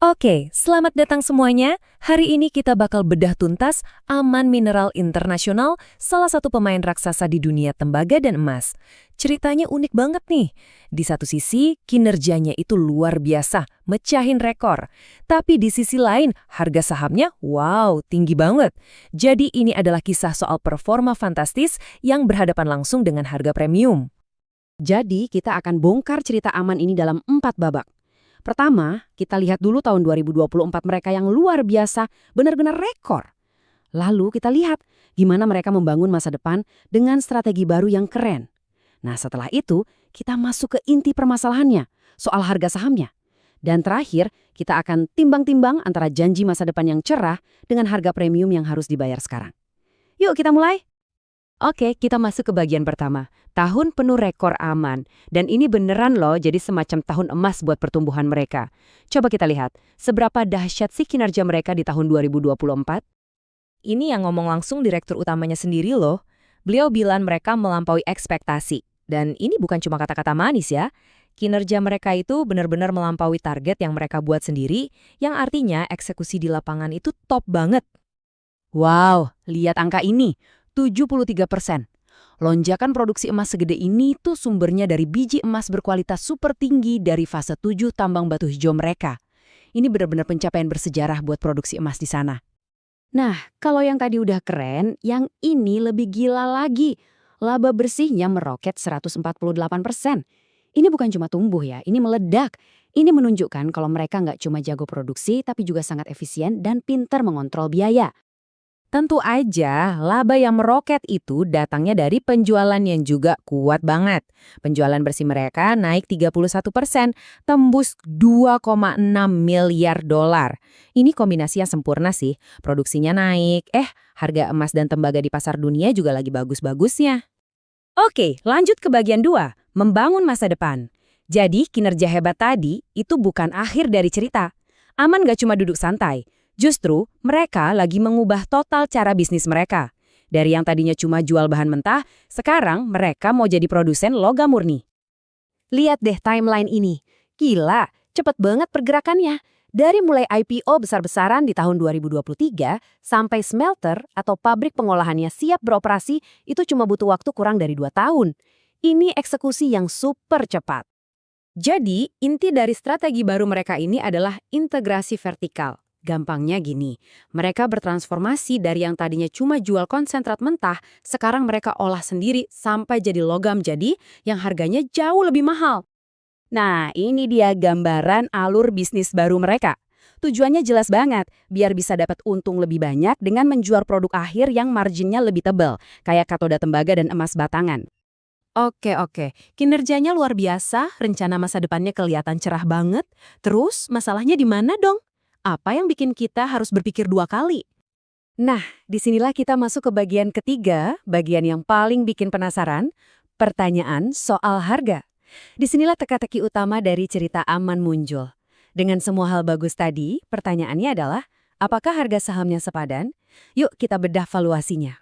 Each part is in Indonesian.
Oke, selamat datang semuanya. Hari ini kita bakal bedah tuntas Aman Mineral Internasional, salah satu pemain raksasa di dunia tembaga dan emas. Ceritanya unik banget nih. Di satu sisi, kinerjanya itu luar biasa, mecahin rekor. Tapi di sisi lain, harga sahamnya, wow, tinggi banget. Jadi ini adalah kisah soal performa fantastis yang berhadapan langsung dengan harga premium. Jadi, kita akan bongkar cerita Aman ini dalam 4 babak. Pertama, kita lihat dulu tahun 2024 mereka yang luar biasa, benar-benar rekor. Lalu kita lihat gimana mereka membangun masa depan dengan strategi baru yang keren. Nah, setelah itu, kita masuk ke inti permasalahannya, soal harga sahamnya. Dan terakhir, kita akan timbang-timbang antara janji masa depan yang cerah dengan harga premium yang harus dibayar sekarang. Yuk, kita mulai. Oke, kita masuk ke bagian pertama. Tahun penuh rekor Aman. Dan ini beneran loh jadi semacam tahun emas buat pertumbuhan mereka. Coba kita lihat, seberapa dahsyat sih kinerja mereka di tahun 2024? Ini yang ngomong langsung direktur utamanya sendiri loh. Beliau bilang mereka melampaui ekspektasi. Dan ini bukan cuma kata-kata manis ya. Kinerja mereka itu benar-benar melampaui target yang mereka buat sendiri, yang artinya eksekusi di lapangan itu top banget. Wow, lihat angka ini. 73%. Lonjakan produksi emas segede ini tuh sumbernya dari biji emas berkualitas super tinggi dari fase 7 tambang batu hijau mereka. Ini benar-benar pencapaian bersejarah buat produksi emas di sana. Nah, kalau yang tadi udah keren, yang ini lebih gila lagi. Laba bersihnya meroket 148%. Ini bukan cuma tumbuh ya, ini meledak. Ini menunjukkan kalau mereka nggak cuma jago produksi, tapi juga sangat efisien dan pintar mengontrol biaya. Tentu aja, laba yang meroket itu datangnya dari penjualan yang juga kuat banget. Penjualan bersih mereka naik 31%, tembus 2,6 miliar dolar. Ini kombinasi yang sempurna sih. Produksinya naik, harga emas dan tembaga di pasar dunia juga lagi bagus-bagusnya. Oke, lanjut ke bagian 2, membangun masa depan. Jadi, kinerja hebat tadi itu bukan akhir dari cerita. Aman gak cuma duduk santai. Justru, mereka lagi mengubah total cara bisnis mereka. Dari yang tadinya cuma jual bahan mentah, sekarang mereka mau jadi produsen logam murni. Lihat deh timeline ini. Gila, cepet banget pergerakannya. Dari mulai IPO besar-besaran di tahun 2023, sampai smelter atau pabrik pengolahannya siap beroperasi, itu cuma butuh waktu kurang dari 2 tahun. Ini eksekusi yang super cepat. Jadi, inti dari strategi baru mereka ini adalah integrasi vertikal. Gampangnya gini, mereka bertransformasi dari yang tadinya cuma jual konsentrat mentah, sekarang mereka olah sendiri sampai jadi logam jadi yang harganya jauh lebih mahal. Nah, ini dia gambaran alur bisnis baru mereka. Tujuannya jelas banget, biar bisa dapat untung lebih banyak dengan menjual produk akhir yang marginnya lebih tebal, kayak katoda tembaga dan emas batangan. Oke, kinerjanya luar biasa, rencana masa depannya kelihatan cerah banget. Terus, masalahnya di mana dong? Apa yang bikin kita harus berpikir 2 kali? Nah, disinilah kita masuk ke bagian ketiga, bagian yang paling bikin penasaran, pertanyaan soal harga. Disinilah teka-teki utama dari cerita Aman muncul. Dengan semua hal bagus tadi, pertanyaannya adalah, apakah harga sahamnya sepadan? Yuk kita bedah valuasinya.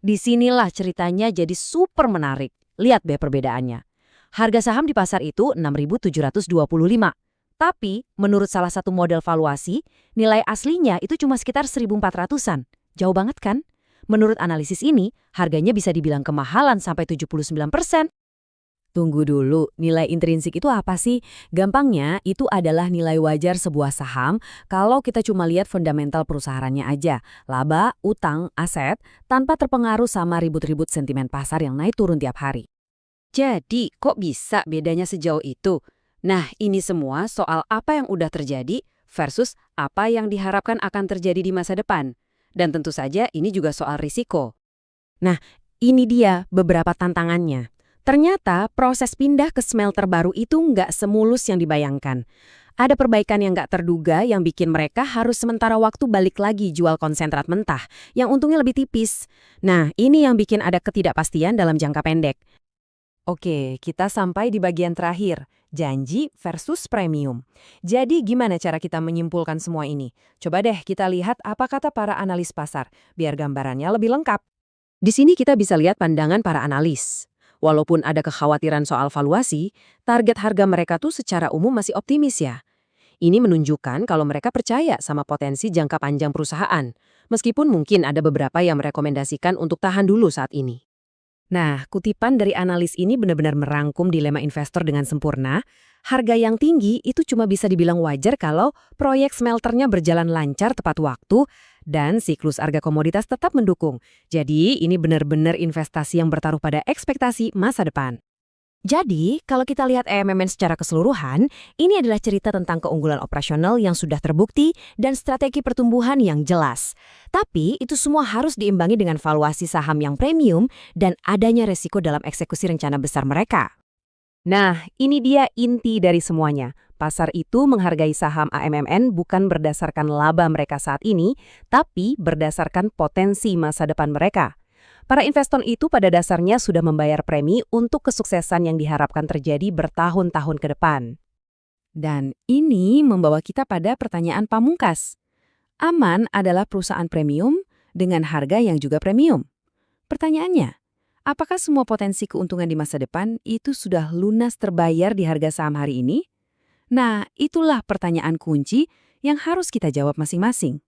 Disinilah ceritanya jadi super menarik. Lihat deh perbedaannya. Harga saham di pasar itu 6.725. Tapi, menurut salah satu model valuasi, nilai aslinya itu cuma sekitar 1.400-an. Jauh banget kan? Menurut analisis ini, harganya bisa dibilang kemahalan sampai 79%. Tunggu dulu, nilai intrinsik itu apa sih? Gampangnya, itu adalah nilai wajar sebuah saham kalau kita cuma lihat fundamental perusahaannya aja. Laba, utang, aset, tanpa terpengaruh sama ribut-ribut sentimen pasar yang naik turun tiap hari. Jadi, kok bisa bedanya sejauh itu? Nah, ini semua soal apa yang udah terjadi versus apa yang diharapkan akan terjadi di masa depan. Dan tentu saja ini juga soal risiko. Nah, ini dia beberapa tantangannya. Ternyata proses pindah ke smelter baru itu nggak semulus yang dibayangkan. Ada perbaikan yang nggak terduga yang bikin mereka harus sementara waktu balik lagi jual konsentrat mentah, yang untungnya lebih tipis. Nah, ini yang bikin ada ketidakpastian dalam jangka pendek. Oke, kita sampai di bagian terakhir, janji versus premium. Jadi gimana cara kita menyimpulkan semua ini? Coba deh kita lihat apa kata para analis pasar, biar gambarannya lebih lengkap. Di sini kita bisa lihat pandangan para analis. Walaupun ada kekhawatiran soal valuasi, target harga mereka tuh secara umum masih optimis ya. Ini menunjukkan kalau mereka percaya sama potensi jangka panjang perusahaan, meskipun mungkin ada beberapa yang merekomendasikan untuk tahan dulu saat ini. Nah, kutipan dari analis ini benar-benar merangkum dilema investor dengan sempurna. Harga yang tinggi itu cuma bisa dibilang wajar kalau proyek smelternya berjalan lancar tepat waktu dan siklus harga komoditas tetap mendukung. Jadi, ini benar-benar investasi yang bertaruh pada ekspektasi masa depan. Jadi, kalau kita lihat EMMN secara keseluruhan, ini adalah cerita tentang keunggulan operasional yang sudah terbukti dan strategi pertumbuhan yang jelas. Tapi, itu semua harus diimbangi dengan valuasi saham yang premium dan adanya resiko dalam eksekusi rencana besar mereka. Nah, ini dia inti dari semuanya. Pasar itu menghargai saham AMMN bukan berdasarkan laba mereka saat ini, tapi berdasarkan potensi masa depan mereka. Para investor itu pada dasarnya sudah membayar premi untuk kesuksesan yang diharapkan terjadi bertahun-tahun ke depan. Dan ini membawa kita pada pertanyaan pamungkas. Aman adalah perusahaan premium dengan harga yang juga premium. Pertanyaannya, apakah semua potensi keuntungan di masa depan itu sudah lunas terbayar di harga saham hari ini? Nah, itulah pertanyaan kunci yang harus kita jawab masing-masing.